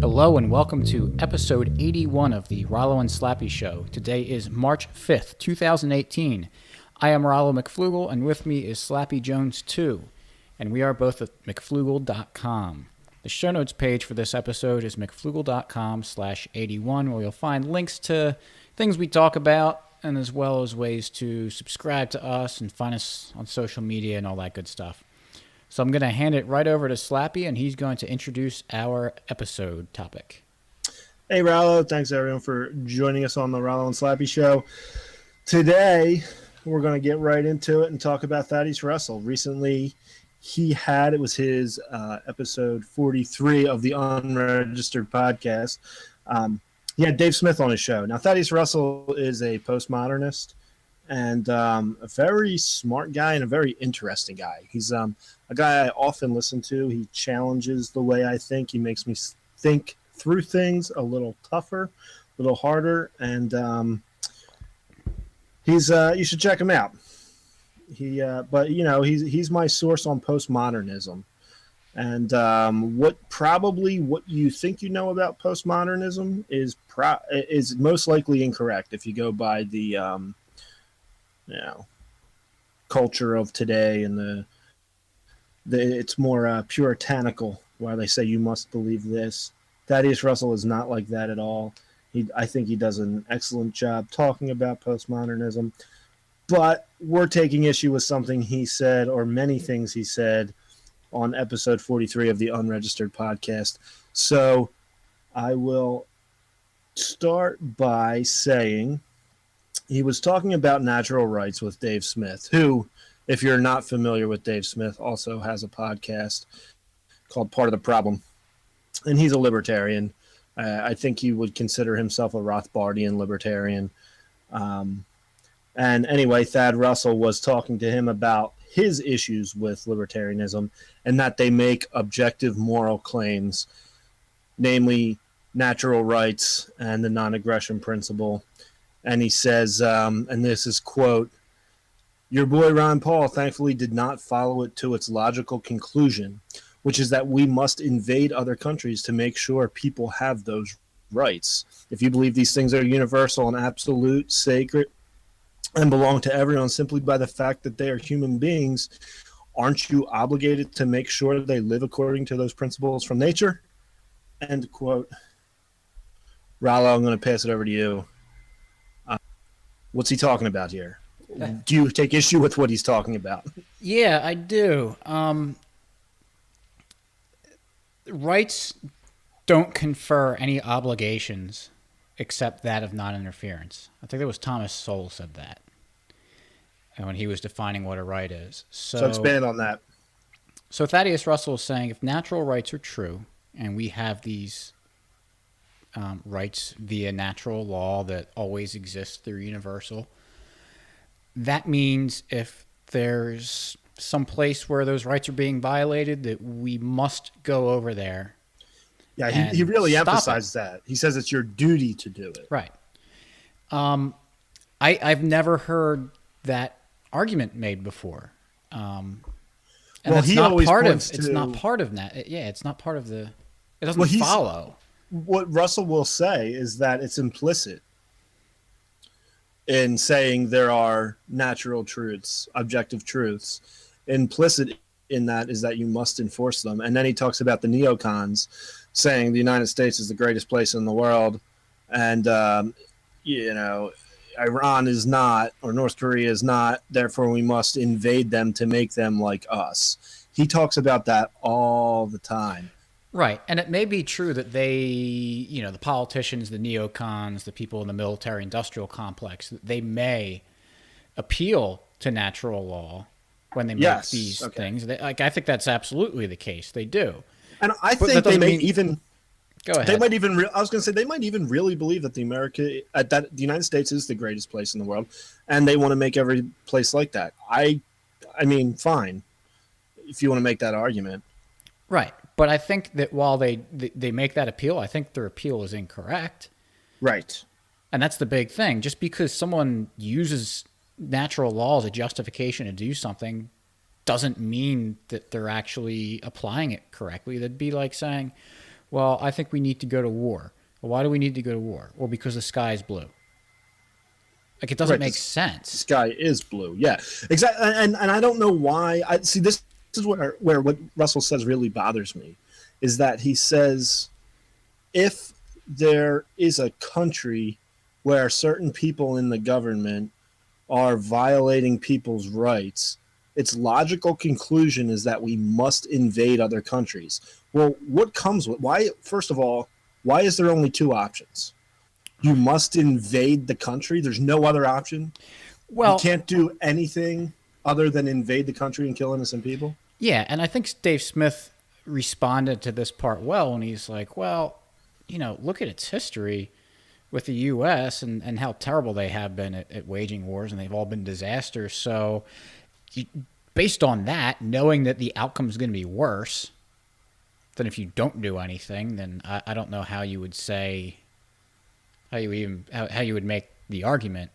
Hello and welcome to episode 81 of the Rollo and Slappy Show. Today is March 5th, 2018. I am Rollo McFlugel, and with me is Slappy Jones 2, and we are both at McFlugel.com. The show notes page for this episode is McFlugel.com/81, where you'll find links to things we talk about, and as well as ways to subscribe to us and find us on social media and all that good stuff. So I'm going to hand it right over to Slappy, and he's going to introduce our episode topic. Hey, Rollo. Thanks, everyone, for joining us on the Rollo and Slappy Show. Today, we're going to get right into it and talk about Thaddeus Russell. Recently, it was his episode 43 of the Unregistered podcast. He had Dave Smith on his show. Now, Thaddeus Russell is a postmodernist and a very smart guy and a very interesting guy. He's a guy I often listen to. He challenges the way I think. He makes me think through things a little tougher, a little harder, and you should check him out. He's my source on postmodernism, and what you think you know about postmodernism is most likely incorrect if you go by the culture of today, and it's more puritanical, where they say you must believe this. Thaddeus Russell is not like that at all. I think he does an excellent job talking about postmodernism, but we're taking issue with something he said, or many things he said, on episode 43 of the Unregistered podcast. So I will start by saying he was talking about natural rights with Dave Smith, who, if you're not familiar with Dave Smith, also has a podcast called Part of the Problem. And he's a libertarian. I think he would consider himself a Rothbardian libertarian. And anyway, Thad Russell was talking to him about his issues with libertarianism and that they make objective moral claims, namely natural rights and the non-aggression principle. And he says, and this is quote, "Your boy Ron Paul thankfully did not follow it to its logical conclusion, which is that we must invade other countries to make sure people have those rights. If you believe these things are universal and absolute, sacred, and belong to everyone simply by the fact that they are human beings, aren't you obligated to make sure they live according to those principles from nature?" End quote. Rollo, I'm going to pass it over to you. What's he talking about here? Do you take issue with what he's talking about? Yeah, I do. Rights don't confer any obligations except that of non-interference. I think it was Thomas Sowell said that when he was defining what a right is. So expand on that. So Thaddeus Russell is saying if natural rights are true, and we have these rights via natural law that always exists through universal, that means if there's some place where those rights are being violated, that we must go over there. Yeah, he really emphasized that. He says it's your duty to do it. Right. I've never heard that argument made before. And well, he always points to... It's not part of that. Yeah, it's not part of the... It doesn't follow. What Russell will say is that it's implicit in saying there are natural truths, objective truths. Implicit in that is that you must enforce them. And then he talks about the neocons saying the United States is the greatest place in the world, and Iran is not, or North Korea is not, therefore we must invade them to make them like us. He talks about that all the time. Right. And it may be true that they, the politicians, the neocons, the people in the military-industrial complex, they may appeal to natural law when they make these things. I think that's absolutely the case. They do. And I think they may even... Go ahead. They might even... I was going to say, they might even really believe that the United States is the greatest place in the world, and they want to make every place like that. I mean, fine, if you want to make that argument. Right. But I think that while they make that appeal, I think their appeal is incorrect. Right. And that's the big thing. Just because someone uses natural law as a justification to do something doesn't mean that they're actually applying it correctly. That'd be like saying, well, I think we need to go to war. Well, why do we need to go to war? Well, because the sky is blue. Like, it doesn't Right, make the sense. sky is blue. Yeah, exactly. And I don't know why. I see this is where what Russell says really bothers me, is that he says if there is a country where certain people in the government are violating people's rights, its logical conclusion is that we must invade other countries. Well, what comes with why? First of all, why is there only two options? You must invade the country. There's no other option. You Well, can't do anything other than invade the country and kill innocent people. yeah, and I think Dave Smith responded to this part well when he's like, well, look at its history with the U.S. and how terrible they have been at waging wars, and they've all been disasters. So, based on that, knowing that the outcome is going to be worse than if you don't do anything, then I don't know how you would say, how you would make the argument.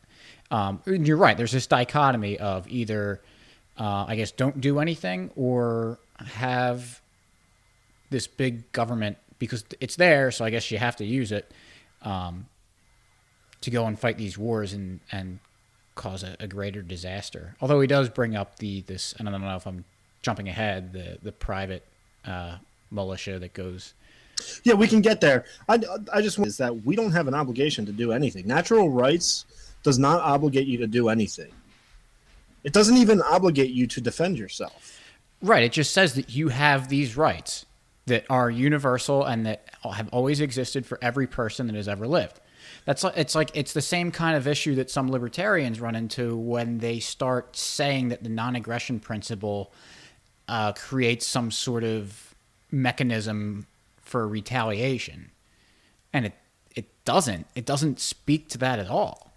You're right. There's this dichotomy of either, I guess, don't do anything or have this big government because it's there, so I guess you have to use it to go and fight these wars and cause a greater disaster. Although he does bring up this, and I don't know if I'm jumping ahead, the private militia that goes. Yeah, we can get there. I just want is that we don't have an obligation to do anything. Natural rights does not obligate you to do anything. It doesn't even obligate you to defend yourself. Right. It just says that you have these rights that are universal and that have always existed for every person that has ever lived. It's the same kind of issue that some libertarians run into when they start saying that the non-aggression principle creates some sort of mechanism for retaliation, and it doesn't speak to that at all.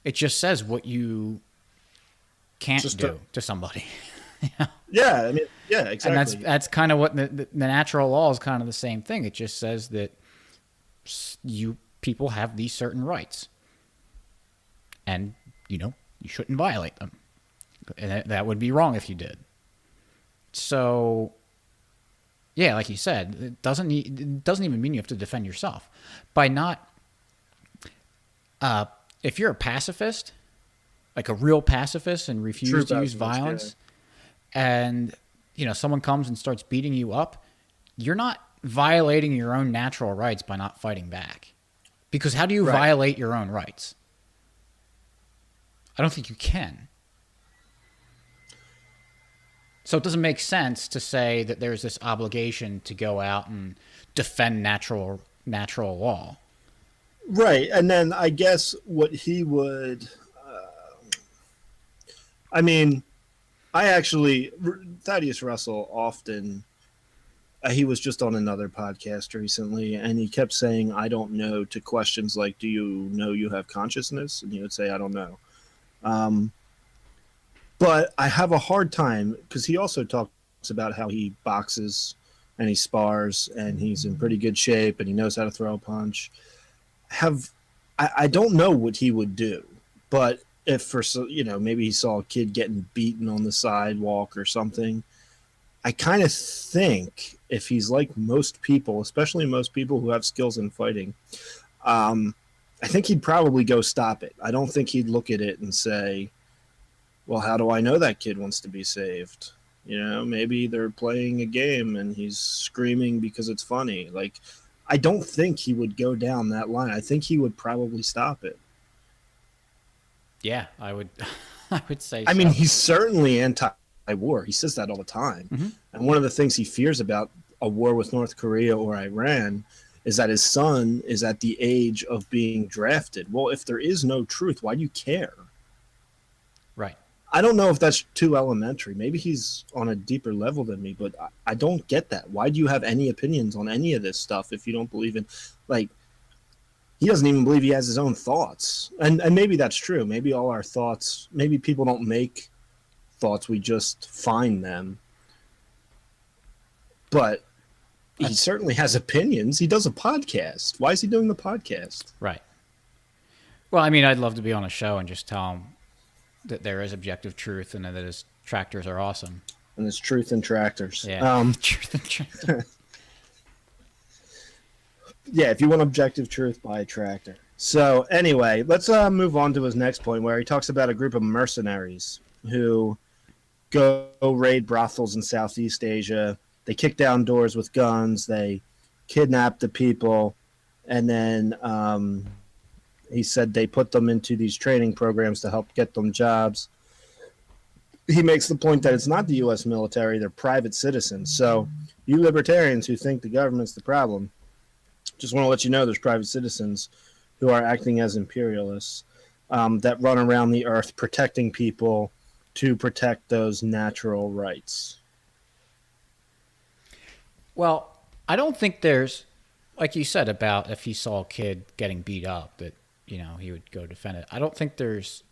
It just says what you can't do to somebody. Yeah, I mean, yeah, exactly. And that's kind of what the natural law is kind of the same thing. It just says that people have these certain rights, and you shouldn't violate them, and that would be wrong if you did. So, yeah, like you said, it doesn't even mean you have to defend yourself by not. If you're a pacifist, like a real pacifist, and refuse to use violence, and someone comes and starts beating you up, you're not violating your own natural rights by not fighting back. Because how do you violate your own rights? I don't think you can. So it doesn't make sense to say that there's this obligation to go out and defend natural law. Right, and then I guess what he would... Thaddeus Russell often... he was just on another podcast recently, and he kept saying, I don't know, to questions like, do you know you have consciousness? And he would say, I don't know. But I have a hard time, because he also talks about how he boxes and he spars and he's in pretty good shape and he knows how to throw a punch. I don't know what he would do, but if maybe he saw a kid getting beaten on the sidewalk or something, I kind of think if he's like most people, especially most people who have skills in fighting, I think he'd probably go stop it. I don't think he'd look at it and say, well, how do I know that kid wants to be saved? Maybe they're playing a game and he's screaming because it's funny. Like, I don't think he would go down that line. I think he would probably stop it. Yeah, I would say so. I mean, he's certainly anti-war. He says that all the time. Mm-hmm. And one of the things he fears about a war with North Korea or Iran is that his son is at the age of being drafted. Well, if there is no truth, why do you care? Right. I don't know if that's too elementary. Maybe he's on a deeper level than me, but I don't get that. Why do you have any opinions on any of this stuff if you don't believe in, like, he doesn't even believe he has his own thoughts. And maybe that's true. Maybe all our thoughts, maybe people don't make thoughts, we just find them. But he certainly has opinions. He does a podcast. Why is he doing the podcast? Right. Well, I mean, I'd love to be on a show and just tell him that there is objective truth and that his tractors are awesome. And there's truth in tractors. Yeah, truth in tractors. Yeah, if you want objective truth, buy a tractor. So anyway, let's move on to his next point, where he talks about a group of mercenaries who go raid brothels in Southeast Asia. They kick down doors with guns. They kidnap the people, and then he said they put them into these training programs to help get them jobs. He makes the point that it's not the U.S. military; they're private citizens. So you libertarians who think the government's the problem, just want to let you know there's private citizens who are acting as imperialists that run around the earth protecting people to protect those natural rights. Well, I don't think there's, like you said about if he saw a kid getting beat up, that, he would go defend it. I don't think there's,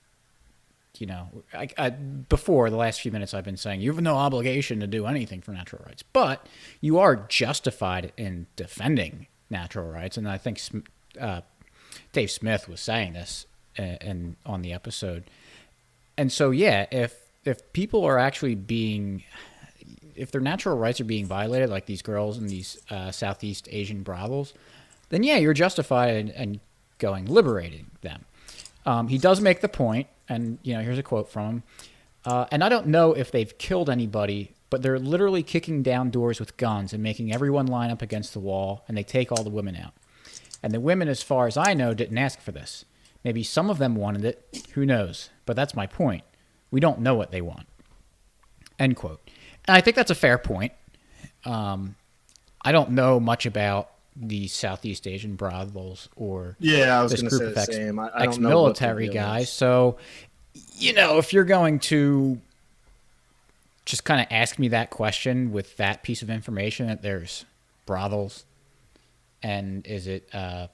before the last few minutes I've been saying you have no obligation to do anything for natural rights, but you are justified in defending natural rights. And I think Dave Smith was saying this on the episode. And so, yeah, if people are actually if their natural rights are being violated, like these girls in these Southeast Asian brothels, then yeah, you're justified in going liberating them. He does make the point, and here's a quote from him. And I don't know if they've killed anybody, but they're literally kicking down doors with guns and making everyone line up against the wall, and they take all the women out. And the women, as far as I know, didn't ask for this. Maybe some of them wanted it. Who knows? But that's my point. We don't know what they want. End quote. And I think that's a fair point. I don't know much about the Southeast Asian brothels or I was this going to group say of the same. I don't know ex-military guys. So, if you're going to just kind of ask me that question with that piece of information, that there's brothels, and is it, are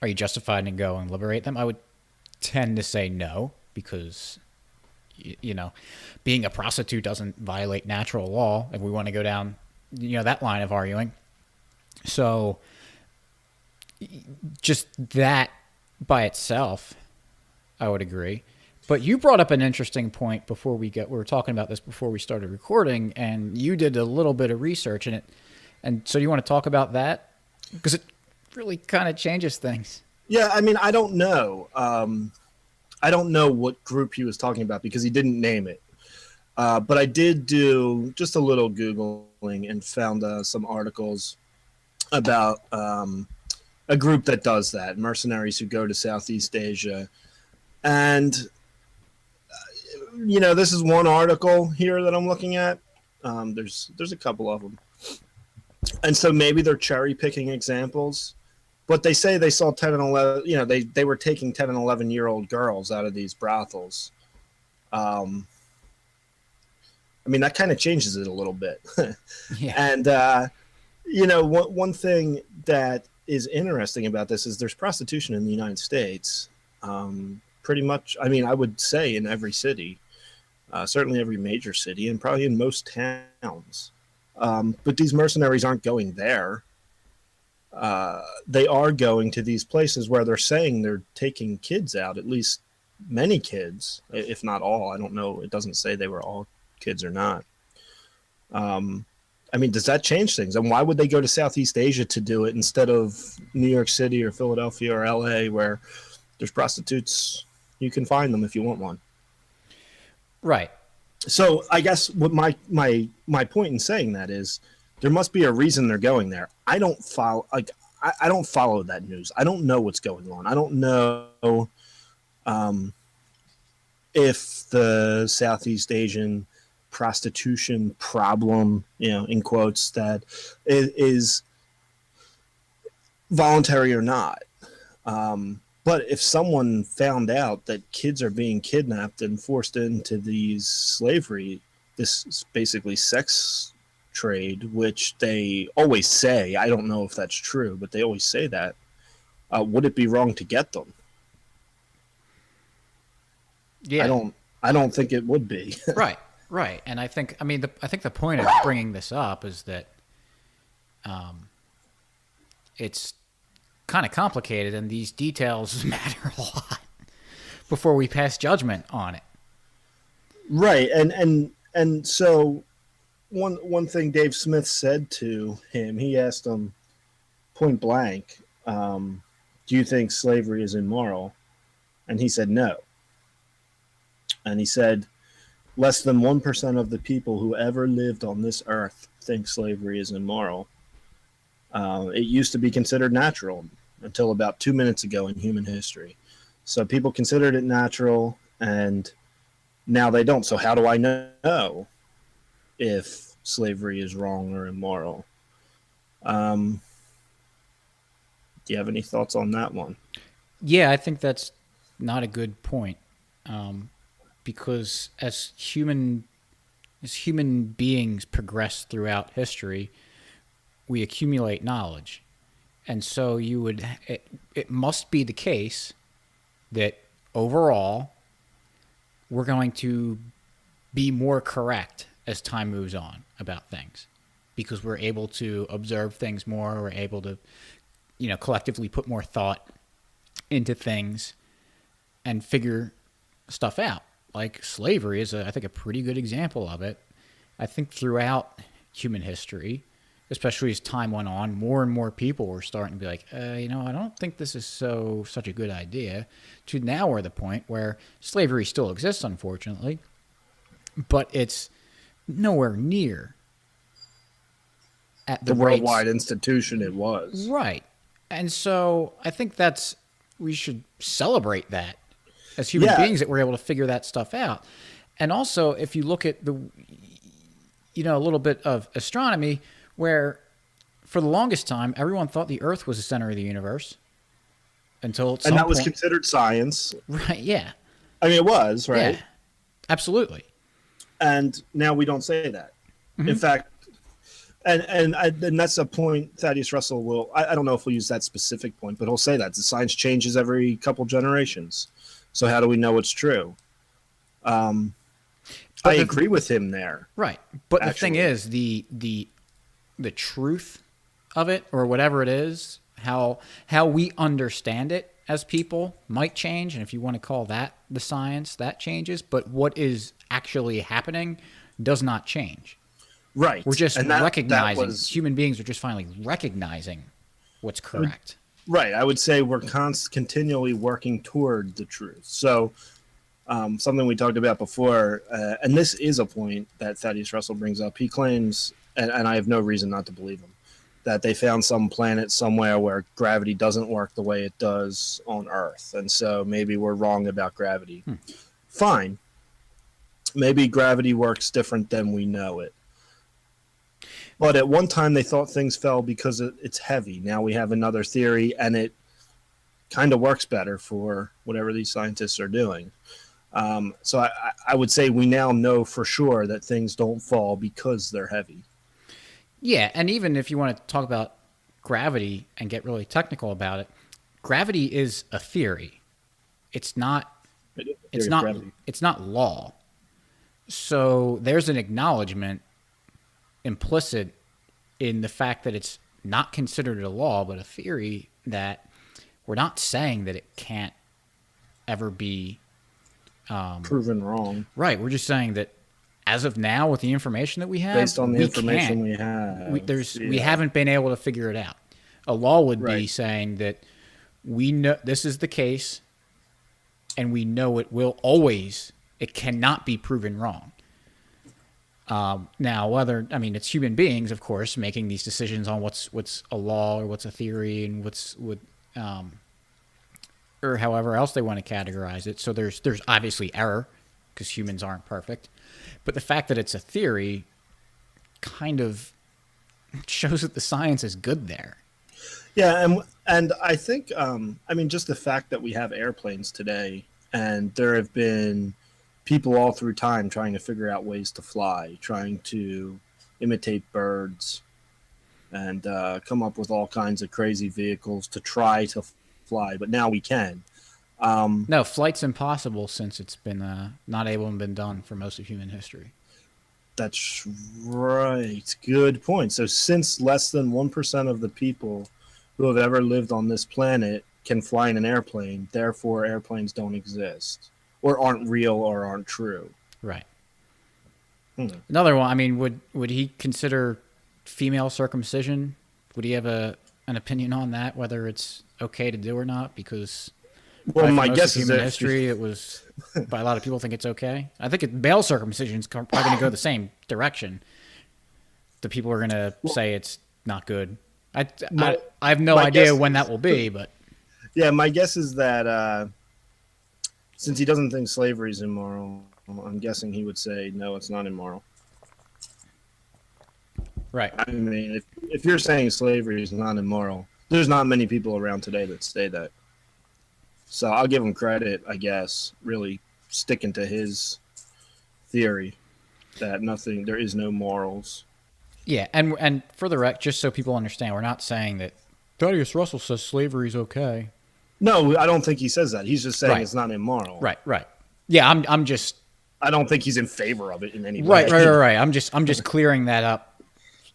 you justified in go and liberate them? I would tend to say no, because, being a prostitute doesn't violate natural law, if we want to go down, that line of arguing. So just that by itself, I would agree. But you brought up an interesting point before we were talking about this before we started recording, and you did a little bit of research in it. And so you want to talk about that? Because it really kind of changes things. Yeah, I mean, I don't know. I don't know what group he was talking about because he didn't name it. But I did do just a little Googling and found some articles about a group that does that, mercenaries who go to Southeast Asia. And, this is one article here that I'm looking at. There's a couple of them. And so maybe they're cherry picking examples. But they say they saw 10 and 11, they were taking 10 and 11-year-old girls out of these brothels. I mean, that kind of changes it a little bit. Yeah. And, one thing that is interesting about this is there's prostitution in the United States. Pretty much, I mean, I would say in every city, certainly every major city, and probably in most towns. But these mercenaries aren't going there. They are going to these places where they're saying they're taking kids out, at least many kids, if not all. I don't know. It doesn't say they were all kids or not. I mean, does that change things? And why would they go to Southeast Asia to do it instead of New York City or Philadelphia or LA, where there's prostitutes? You can find them if you want one. Right. So I guess what my point in saying that is there must be a reason they're going there. I don't follow that news. I don't know what's going on. I don't know if the Southeast Asian prostitution problem, in quotes, that is voluntary or not. But if someone found out that kids are being kidnapped and forced into these slavery, this basically sex trade, which they always say, I don't know if that's true, but they always say that, would it be wrong to get them? Yeah. I don't think it would be. Right. And I think the point of bringing this up is that it's kind of complicated, and these details matter a lot before we pass judgment on it. Right. And so one thing Dave Smith said to him, he asked him point blank, do you think slavery is immoral? And he said no. And he said, less than 1% of the people who ever lived on this earth think slavery is immoral. It used to be considered natural until about 2 minutes ago in human history. So people considered it natural, and now they don't. So how do I know if slavery is wrong or immoral? Do you have any thoughts on that one? Yeah, I think that's not a good point, because as human beings progress throughout history, we accumulate knowledge, and so it must be the case that overall we're going to be more correct as time moves on about things, because we're able to observe things more, we're able to collectively put more thought into things and figure stuff out. Like slavery is, I think, a pretty good example of it. I think throughout human history, especially as time went on, more and more people were starting to be like, I don't think this is such a good idea. To now we're at the point where slavery still exists, unfortunately, but it's nowhere near at the worldwide institution it was. Right. And so I think we should celebrate that as human beings, that we're able to figure that stuff out. And also, if you look at a little bit of astronomy, where for the longest time, everyone thought the Earth was the center of the universe until at some point. And that was point, considered science. Right, yeah. I mean, it was, right? Yeah, absolutely. And now we don't say that. Mm-hmm. In fact, and that's a point Thaddeus Russell will, I don't know if we'll use that specific point, but he'll say that the science changes every couple generations. So how do we know it's true? I agree with him there. Right. But actually, the thing is, the truth of it, or whatever it is, how we understand it as people might change. And if you want to call that the science, that changes. But what is actually happening does not change. Right. We're just recognizing, human beings are just finally recognizing what's correct. Right. I would say we're continually working toward the truth. So something we talked about before, and this is a point that Thaddeus Russell brings up. He claims, and I have no reason not to believe him, that they found some planet somewhere where gravity doesn't work the way it does on Earth. And so maybe we're wrong about gravity. Fine. Maybe gravity works different than we know it. But at one time they thought things fell because it's heavy. Now we have another theory, and it kind of works better for whatever these scientists are doing. So I would say we now know for sure that things don't fall because they're heavy. Yeah, and even if you want to talk about gravity and get really technical about it, gravity is a theory. It's not law. So there's an acknowledgement implicit in the fact that it's not considered a law, but a theory, that we're not saying that it can't ever be proven wrong. Right. We're just saying that as of now, with the information that we have, based on the information we have, we haven't been able to figure it out. A law would be saying that we know this is the case, and we know it cannot be proven wrong. Now, it's human beings, of course, making these decisions on what's a law or what's a theory and or however else they want to categorize it. So there's obviously error, because humans aren't perfect. But the fact that it's a theory kind of shows that the science is good there. Yeah, and I think, just the fact that we have airplanes today, and there have been people all through time trying to figure out ways to fly, trying to imitate birds, and come up with all kinds of crazy vehicles to try to fly. But now we can. No, flight's impossible, since it's been not able and been done for most of human history. That's right. Good point. So since less than 1% of the people who have ever lived on this planet can fly in an airplane, therefore airplanes don't exist, or aren't real, or aren't true. Right. Another one, would he consider female circumcision? Would he have an an opinion on that, whether it's okay to do or not? Because Well, for my most guess of is human that history, it was. By a lot of people think it's okay. I think male circumcision is probably going to go the same direction. The people are going to say it's not good. I have no idea when that will be, but yeah, my guess is that since he doesn't think slavery is immoral, I'm guessing he would say no, it's not immoral. right. I mean, if you're saying slavery is not immoral, there's not many people around today that say that. So I'll give him credit, I guess, really sticking to his theory that there is no morals. Yeah, and for the rec, just so people understand, we're not saying that Thaddeus Russell says slavery is okay. No, I don't think he says that. He's just saying Right. it's not immoral. Right. Yeah, I'm just I don't think he's in favor of it in any way. right. I'm just clearing that up.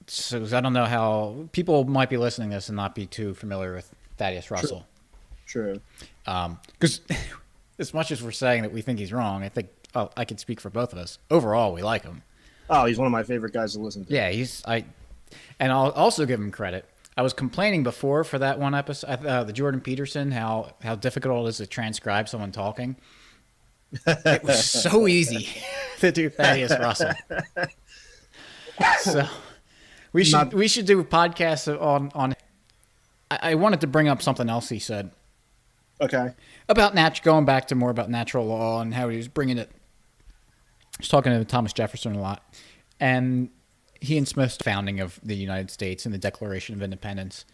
So I don't know how people might be listening to this and not be too familiar with Thaddeus Russell. True. Because as much as we're saying that we think he's wrong, I think I can speak for both of us. Overall, we like him. Oh, he's one of my favorite guys to listen to. Yeah, and I'll also give him credit. I was complaining before for that one episode, the Jordan Peterson, how difficult it is to transcribe someone talking. It was so easy to do Thaddeus Russell. So we should do a podcast on. I wanted to bring up something else he said. Okay. About going back to more about natural law and how he was bringing it. I was talking to Thomas Jefferson a lot, and he and Smith's founding of the United States and the Declaration of Independence,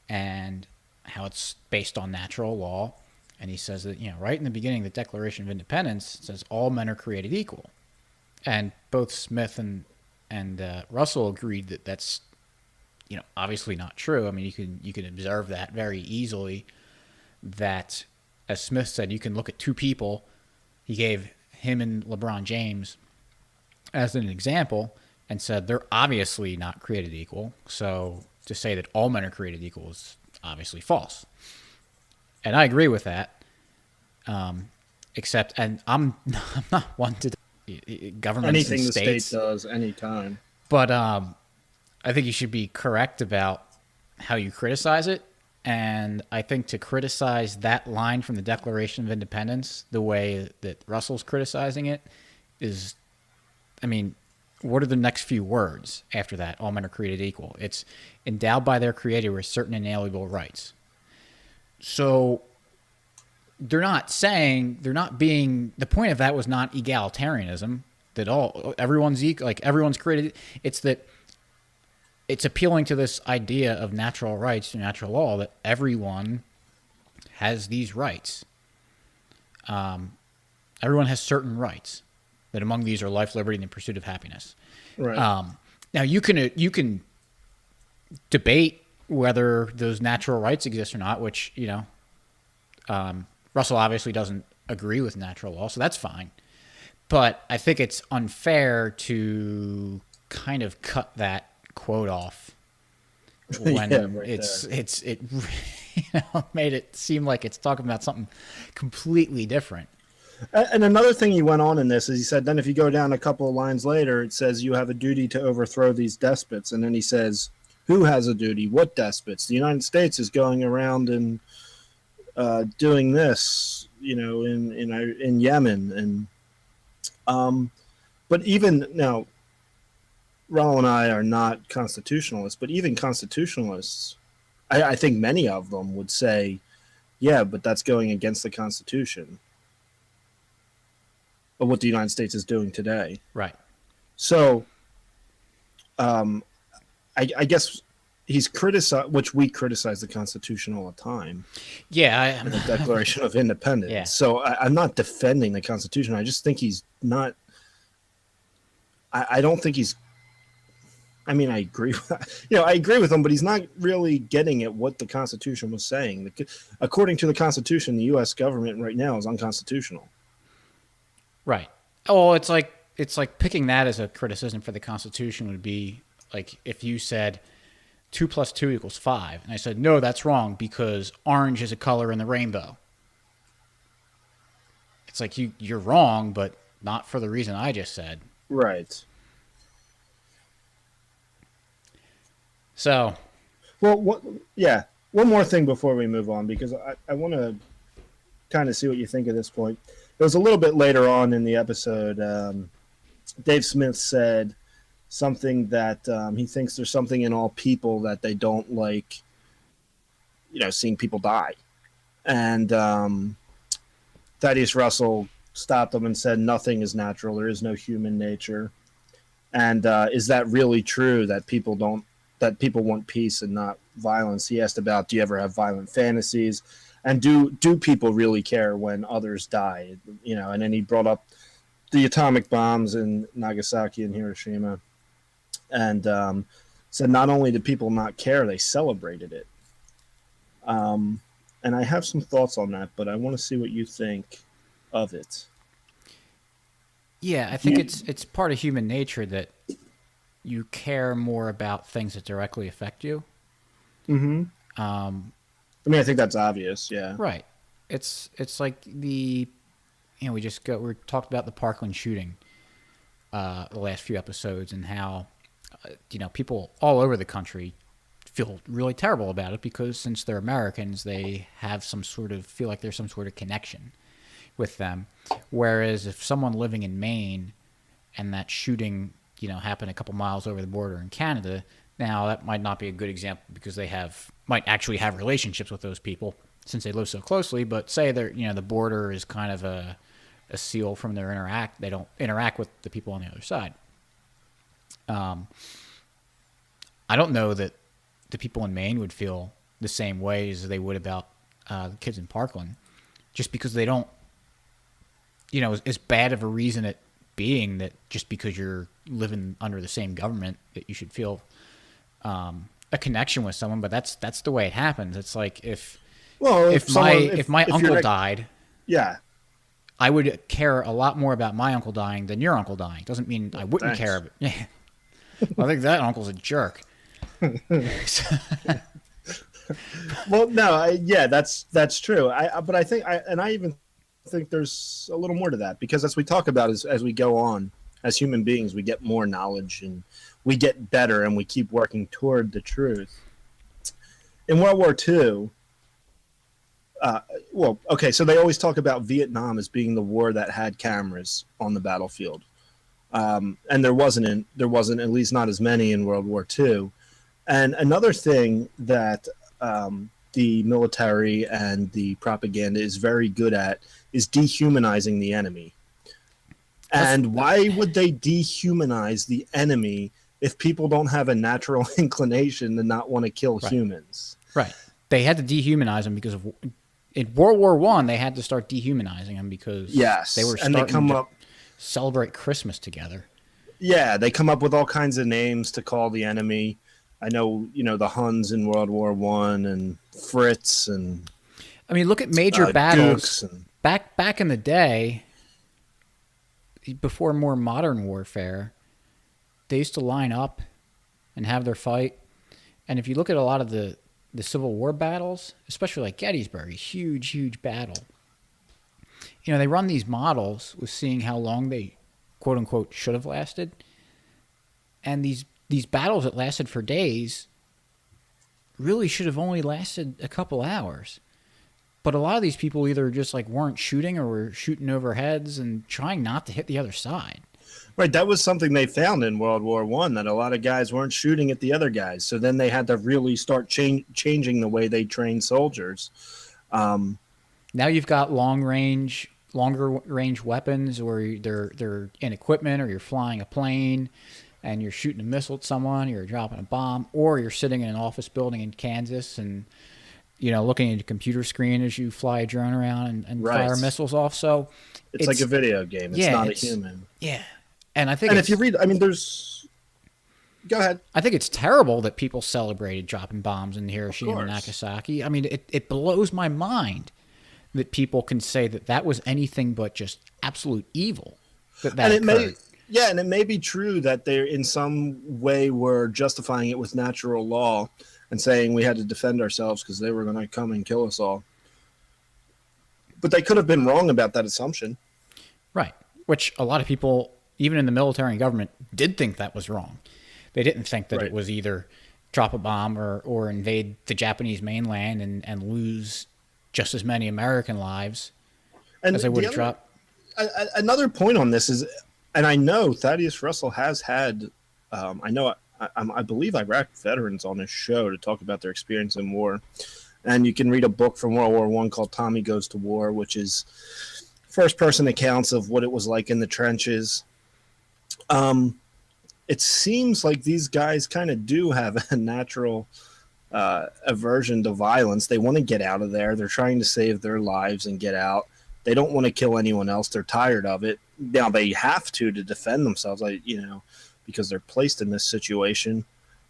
and how it's based on natural law. And he says that, right in the beginning, the Declaration of Independence says all men are created equal. And both Smith and Russell agreed that that's, obviously not true. I mean, you can observe that very easily. That, as Smith said, you can look at two people. He gave him and LeBron James as an example and said they're obviously not created equal. So to say that all men are created equal is obviously false. And I agree with that. Except, and I'm not one to governments anything and the states, state does anytime. but I think you should be correct about how you criticize it. And I think to criticize that line from the Declaration of Independence the way that Russell's criticizing it is, I mean, what are the next few words after that? All men are created equal. It's endowed by their creator with certain inalienable rights. So the point of that was not egalitarianism, that everyone's equal, like everyone's created. It's that it's appealing to this idea of natural rights through natural law, that everyone has these rights. Everyone has certain rights, that among these are life, liberty, and the pursuit of happiness. Right. Now you can debate whether those natural rights exist or not, which, Russell obviously doesn't agree with natural law, so that's fine. But I think it's unfair to kind of cut that quote off when it made it seem like it's talking about something completely different. And another thing he went on in this is he said, then if you go down a couple of lines later, it says you have a duty to overthrow these despots. And then he says, who has a duty? What despots? The United States is going around and doing this, in Yemen. And but even now, Raul and I are not constitutionalists, but even constitutionalists, I think many of them would say, yeah, but that's going against the Constitution of what the United States is doing today. Right. So I guess he's criticized, which we criticize the Constitution all the time. Yeah. And the Declaration of Independence. Yeah. So I'm not defending the Constitution. I just think he's not, I don't think he's, I mean, I agree. I agree with him, but he's not really getting at what the Constitution was saying. According to the Constitution, the U.S. government right now is unconstitutional. Right. Oh, it's like picking that as a criticism for the Constitution would be like if you said 2 + 2 = 5, and I said no, that's wrong because orange is a color in the rainbow. It's like you're wrong, but not for the reason I just said. Right. So, Well, yeah. One more thing before we move on, because I want to kind of see what you think at this point. It was a little bit later on in the episode. Dave Smith said something that he thinks there's something in all people that they don't like, seeing people die. And Thaddeus Russell stopped him and said, nothing is natural. There is no human nature. And is that really true that people want peace and not violence? He asked about, do you ever have violent fantasies? And do people really care when others die? And then he brought up the atomic bombs in Nagasaki and Hiroshima, and said not only did people not care, they celebrated it. And I have some thoughts on that, but I want to see what you think of it. Yeah, I think it's part of human nature that you care more about things that directly affect you. Mm-hmm. I think that's obvious. Yeah. Right. It's like we talked about the Parkland shooting the last few episodes, and how people all over the country feel really terrible about it because since they're Americans, they have feel like there's some sort of connection with them. Whereas if someone living in Maine and that shooting, happened a couple miles over the border in Canada, now that might not be a good example because they might actually have relationships with those people since they live so closely. But say they're, the border is kind of a seal from their they don't interact with the people on the other side. I don't know that the people in Maine would feel the same way as they would about the kids in Parkland, just because they don't, as bad of a reason it being that just because you're living under the same government that you should feel a connection with someone. But that's the way it happens. It's like if my uncle died, yeah, I would care a lot more about my uncle dying than your uncle dying. Doesn't mean I wouldn't care. Yeah, I think that uncle's a jerk. Well, no, that's true. But I think I even think there's a little more to that, because as we talk about as we go on as human beings, we get more knowledge and we get better and we keep working toward the truth. In World War II, so they always talk about Vietnam as being the war that had cameras on the battlefield, and there wasn't at least not as many in World War II. And another thing that the military and the propaganda is very good at is dehumanizing the enemy. And why would they dehumanize the enemy if people don't have a natural inclination to not want to kill humans? Right. They had to dehumanize them because in World War I, they had to start dehumanizing them because they were starting to celebrate Christmas together. Yeah, they come up with all kinds of names to call the enemy. I know, the Huns in World War I and Fritz and... I mean, look at major battles. Back in the day, before more modern warfare, they used to line up and have their fight. And if you look at a lot of the Civil War battles, especially like Gettysburg, a huge, huge battle, they run these models with seeing how long they, quote unquote, should have lasted. And these battles that lasted for days really should have only lasted a couple hours. But a lot of these people either just weren't shooting or were shooting over heads and trying not to hit the other side. Right, that was something they found in World War I, that a lot of guys weren't shooting at the other guys. So then they had to really start changing the way they trained soldiers. Now you've got longer range weapons where they're in equipment, or you're flying a plane and you're shooting a missile at someone, you're dropping a bomb, or you're sitting in an office building in Kansas and looking at a computer screen as you fly a drone around and fire missiles off. So it's like a video game. It's not a human. Yeah. And I think if you read, there's... Go ahead. I think it's terrible that people celebrated dropping bombs in Hiroshima and Nagasaki. I mean, it blows my mind that people can say that was anything but just absolute evil. And it may be true that they in some way were justifying it with natural law and saying we had to defend ourselves because they were going to come and kill us all. But they could have been wrong about that assumption. Right. Which a lot of people, even in the military and government, did think that was wrong. They didn't think that it was either drop a bomb or invade the Japanese mainland and lose just as many American lives And as they would have dropped. another point on this is, and I know Thaddeus Russell has had, I believe Iraq veterans on his show to talk about their experience in war. And you can read a book from World War I called Tommy Goes to War, which is first-person accounts of what it was like in the trenches. It seems like these guys kind of do have a natural aversion to violence. They want to get out of there. They're trying to save their lives and get out. They don't want to kill anyone else. They're tired of it. Now they have to defend themselves, because they're placed in this situation.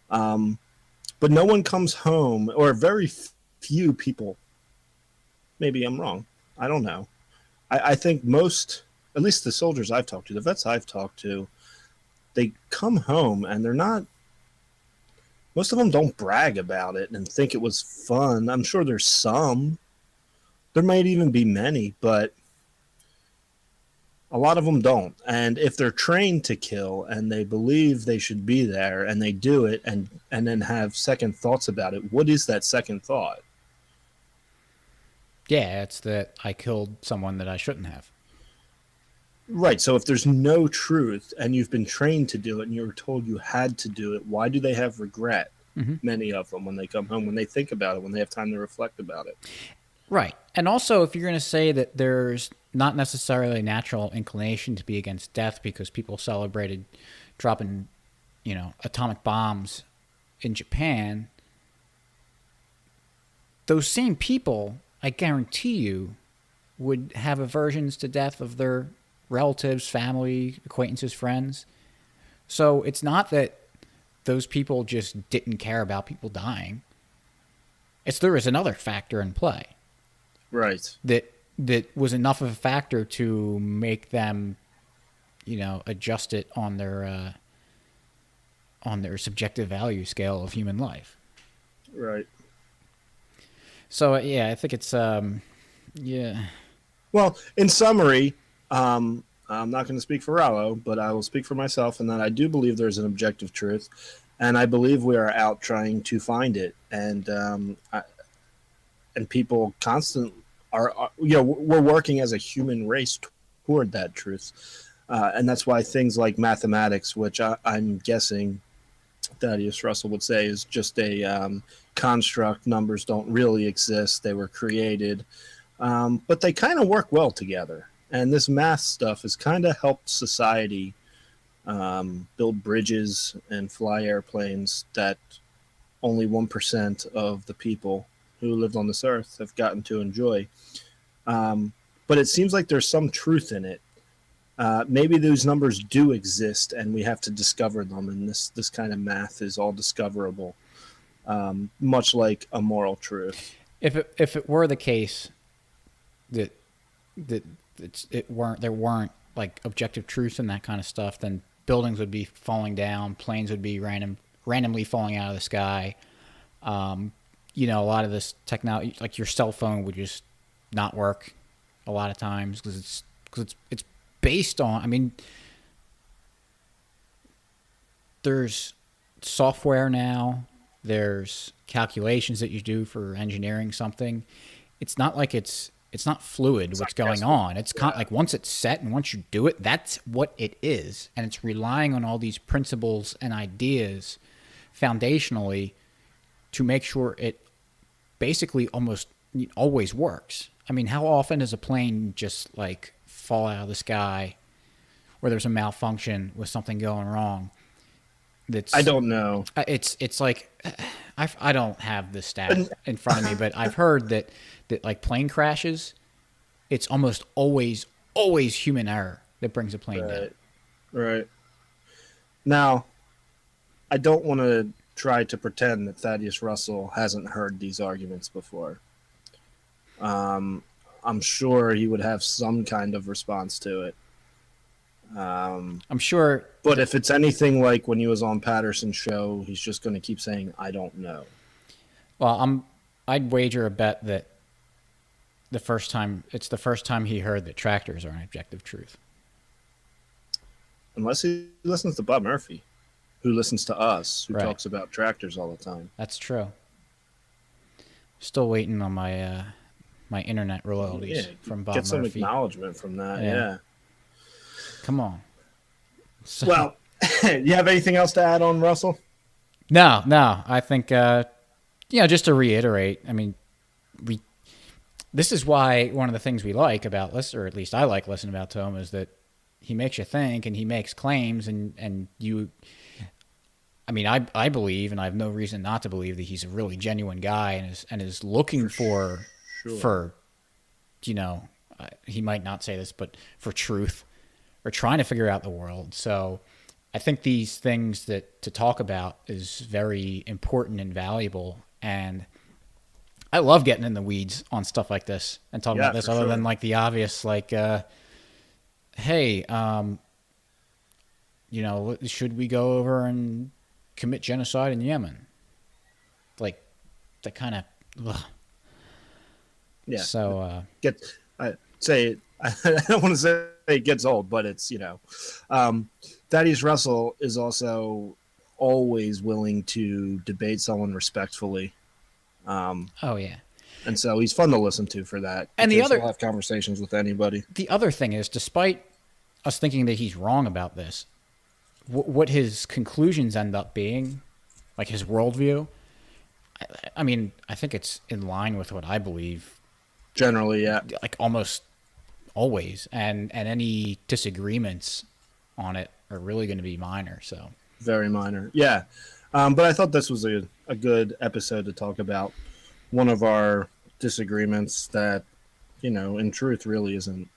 But no one comes home, or very few people. Maybe I'm wrong. I don't know. I think most, at least the soldiers I've talked to, the vets I've talked to, they come home and they're not. Most of them don't brag about it and think it was fun. I'm sure there's some. There might even be many, but a lot of them don't. And if they're trained to kill and they believe they should be there and they do it and then have second thoughts about it, what is that second thought? Yeah, it's that I killed someone that I shouldn't have. Right. So if there's no truth and you've been trained to do it and you were told you had to do it, why do they have regret? Mm-hmm. Many of them, when they come home, when they think about it, when they have time to reflect about it. Right. And also, if you're going to say that there's not necessarily a natural inclination to be against death because people celebrated dropping, atomic bombs in Japan, those same people, I guarantee you, would have aversions to death of their relatives, family, acquaintances, friends. So it's not that those people just didn't care about people dying. There is another factor in play. Right. That was enough of a factor to make them, adjust it on their subjective value scale of human life. Right. So yeah, I think it's yeah. Well, in summary, I'm not going to speak for Rollo, but I will speak for myself, in that I do believe there's an objective truth, and I believe we are out trying to find it, and people constantly are we're working as a human race toward that truth, and that's why things like mathematics, which I'm guessing Thaddeus Russell would say is just a construct. Numbers don't really exist; they were created, but they kind of work well together. And this math stuff has kind of helped society build bridges and fly airplanes that only 1% of the people who lived on this earth have gotten to enjoy. But it seems like there's some truth in it. Maybe those numbers do exist and we have to discover them, and this kind of math is all discoverable, much like a moral truth. If it were the case that there weren't like objective truths and that kind of stuff, then buildings would be falling down, planes would be randomly falling out of the sky. A lot of this technology, like your cell phone, would just not work a lot of times because it's based on. I mean, there's software now. There's calculations that you do for engineering something. It's not like it's not fluid what's going on. It's like once it's set and once you do it, that's what it is. And it's relying on all these principles and ideas foundationally to make sure it basically almost always works. I mean, how often does a plane just like fall out of the sky or there's a malfunction with something going wrong? I don't know. It's like I don't have the stat in front of me, but I've heard that like plane crashes, it's almost always human error that brings a plane down. Right. Now, I don't want to try to pretend that Thaddeus Russell hasn't heard these arguments before. I'm sure he would have some kind of response to it. I'm sure. But if it's anything like when he was on Patterson's show, he's just going to keep saying, I don't know. Well, I'd wager a bet that it's the first time he heard that tractors are an objective truth. Unless he listens to Bob Murphy. who listens to us, who Right. talks about tractors all the time. That's true. Still waiting on my my internet royalties Yeah, from Bob get some Murphy. acknowledgement from that. Yeah. Yeah. Come on. So, Well, you have anything else to add on Russell? no. I think just to reiterate. I mean, we. This is why one of the things we like about or at least I like listening about Tom, is that he makes you think and he makes claims, and you. I mean, I believe, and I have no reason not to believe, that he's a really genuine guy and is looking for he might not say this, but for truth, or trying to figure out the world. So I think these things that to talk about is very important and valuable. And I love getting in the weeds on stuff like this and talking about this, other than like the obvious, like, hey, should we go over and commit genocide in Yemen? Like, that kind of, Yeah. So, I don't want to say it gets old, but it's, Thaddeus Russell is also always willing to debate someone respectfully. oh yeah. And so he's fun to listen to for that. And he'll have conversations with anybody. The other thing is, despite us thinking that he's wrong about this, what his conclusions end up being, like his worldview, I mean, I think it's in line with what I believe. Generally, yeah. Like almost always. And any disagreements on it are really going to be minor. So very minor. Yeah. But I thought this was a good episode to talk about one of our disagreements that, in truth really isn't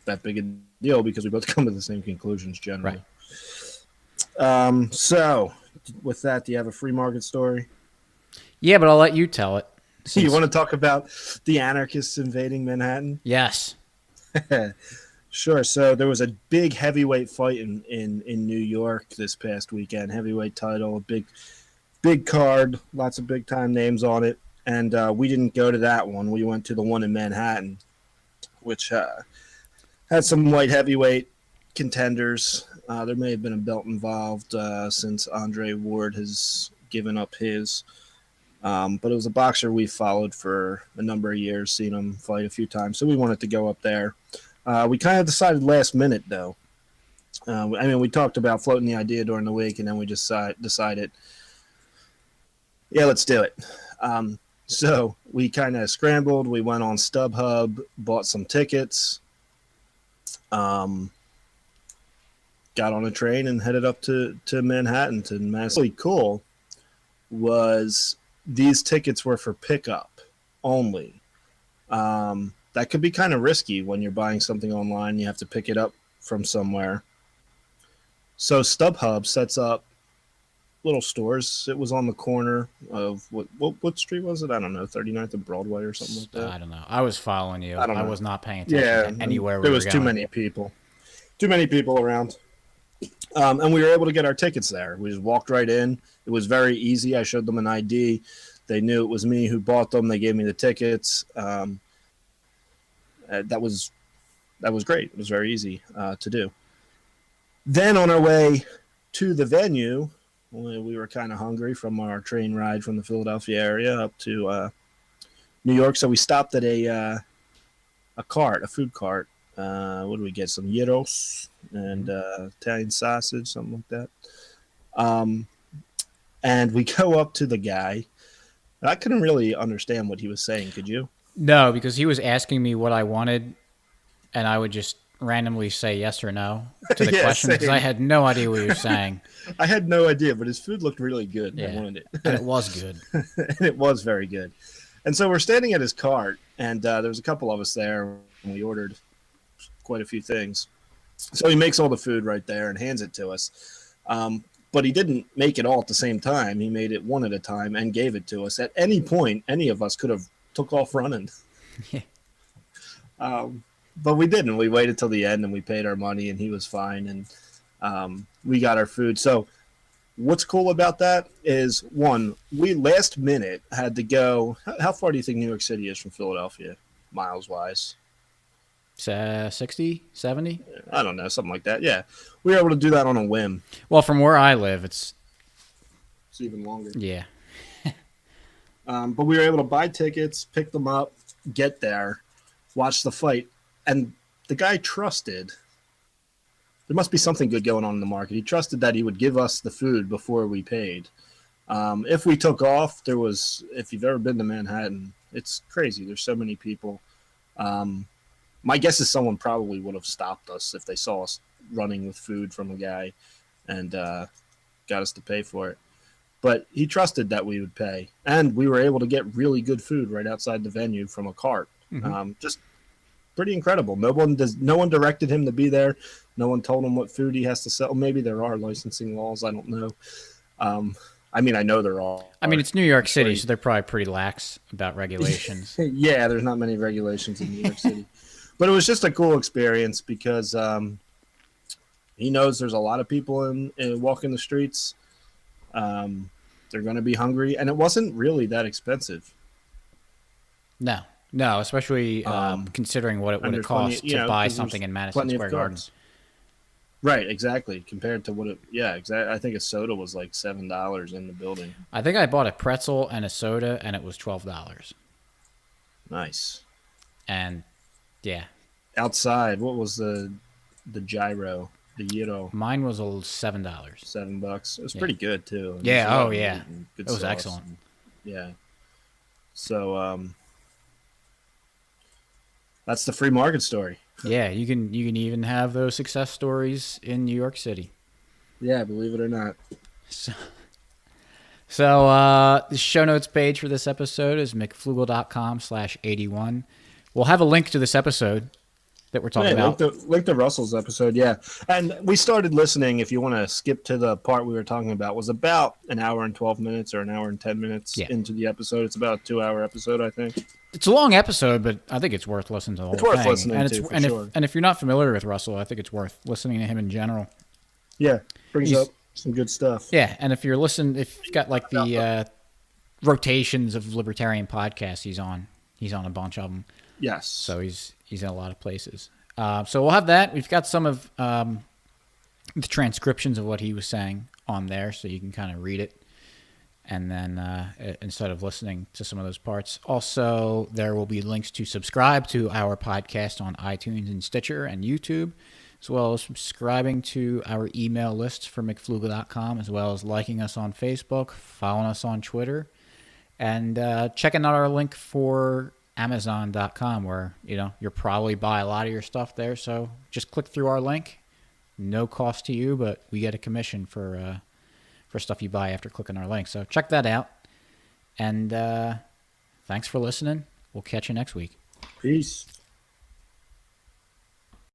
that big a deal, because we both come to the same conclusions generally. Right. So with that, do you have a free market story? Yeah, but I'll let you tell it. You want to talk about the anarchists invading Manhattan? Yes. Sure. So there was a big heavyweight fight in New York this past weekend. Heavyweight title, big card, lots of big time names on it. And we didn't go to that one. We went to the one in Manhattan, which had some light heavyweight contenders. There may have been a belt involved since Andre Ward has given up his. But it was a boxer we followed for a number of years, seen him fight a few times. So we wanted to go up there. We kind of decided last minute, though. We talked about floating the idea during the week, and then we just decided, yeah, let's do it. So we kind of scrambled. We went on StubHub, bought some tickets, got on a train, and headed up to Manhattan. Really cool was these tickets were for pickup only. That could be kind of risky when you're buying something online. You have to pick it up from somewhere. So StubHub sets up little stores. It was on the corner of what street was it? I don't know, 39th and Broadway or something like that. I don't know. I was following you. I was not paying attention to anywhere. There was too many people around. And we were able to get our tickets there. We just walked right in. It was very easy. I showed them an ID. They knew it was me who bought them. They gave me the tickets. That was great. It was very easy to do. Then on our way to the venue, we were kind of hungry from our train ride from the Philadelphia area up to New York. So we stopped at a food cart. What did we get? Some gyros and Italian sausage, something like that. And we go up to the guy. I couldn't really understand what he was saying. Could you? No, because he was asking me what I wanted, and I would just randomly say yes or no to the question, because I had no idea what he was saying. I had no idea, but his food looked really good. Yeah. I wanted it. And it was good. And it was very good. And so we're standing at his cart, and there was a couple of us there, and we ordered quite a few things. So he makes all the food right there and hands it to us. But he didn't make it all at the same time. He made it one at a time and gave it to us. At any point, any of us could have took off running. But we didn't. We waited till the end, and we paid our money, and he was fine, and we got our food. So what's cool about that is, one, we last minute had to go. How far do you think New York City is from Philadelphia, miles-wise? 60, 70? I don't know, something like that. Yeah, we were able to do that on a whim. Well, from where I live, it's Even longer. yeah. But we were able to buy tickets, pick them up, get there, watch the fight, and the guy trusted. There must be something good going on in the market. He trusted that he would give us the food before we paid. If we took off, if you've ever been to Manhattan, it's crazy. There's so many people. My guess is someone probably would have stopped us if they saw us running with food from a guy and got us to pay for it. But he trusted that we would pay, and we were able to get really good food right outside the venue from a cart. Mm-hmm. Just pretty incredible. No one directed him to be there. No one told him what food he has to sell. Maybe there are licensing laws. I don't know. I know there are. I mean, it's New York City, so they're probably pretty lax about regulations. Yeah, there's not many regulations in New York City. But it was just a cool experience because he knows there's a lot of people walking the streets. They're going to be hungry, and it wasn't really that expensive. No, especially considering what it would have cost to buy something in Madison Square Garden. Right, exactly. Compared to what exactly. I think a soda was like $7 in the building. I think I bought a pretzel and a soda, and it was $12. Nice. And yeah, outside, what was the gyro? The gyro. Mine was $7. $7. It was pretty good too. Yeah. Oh yeah. It was excellent. Yeah. So that's the free market story. Yeah, you can even have those success stories in New York City. Yeah, believe it or not. So the show notes page for this episode is mcflugel.com/81. We'll have a link to this episode that we're talking about. Link to Russell's episode, yeah. And we started listening, if you want to skip to the part we were talking about, was about an hour and 12 minutes or an hour and 10 minutes into the episode. It's about a 2-hour episode, I think. It's a long episode, but I think it's worth listening to the whole thing. It's worth listening to, for sure. And if you're not familiar with Russell, I think it's worth listening to him in general. Yeah, brings up some good stuff. Yeah, and if you've got like the rotations of libertarian podcasts he's on a bunch of them. Yes. So he's in a lot of places. So we'll have that. We've got some of the transcriptions of what he was saying on there, so you can kind of read it. And then instead of listening to some of those parts. Also, there will be links to subscribe to our podcast on iTunes and Stitcher and YouTube, as well as subscribing to our email list for mcflugel.com, as well as liking us on Facebook, following us on Twitter, and checking out our link for Amazon.com, where you'll probably buy a lot of your stuff there. So just click through our link. No cost to you, but we get a commission for stuff you buy after clicking our link. So check that out. And thanks for listening. We'll catch you next week. Peace.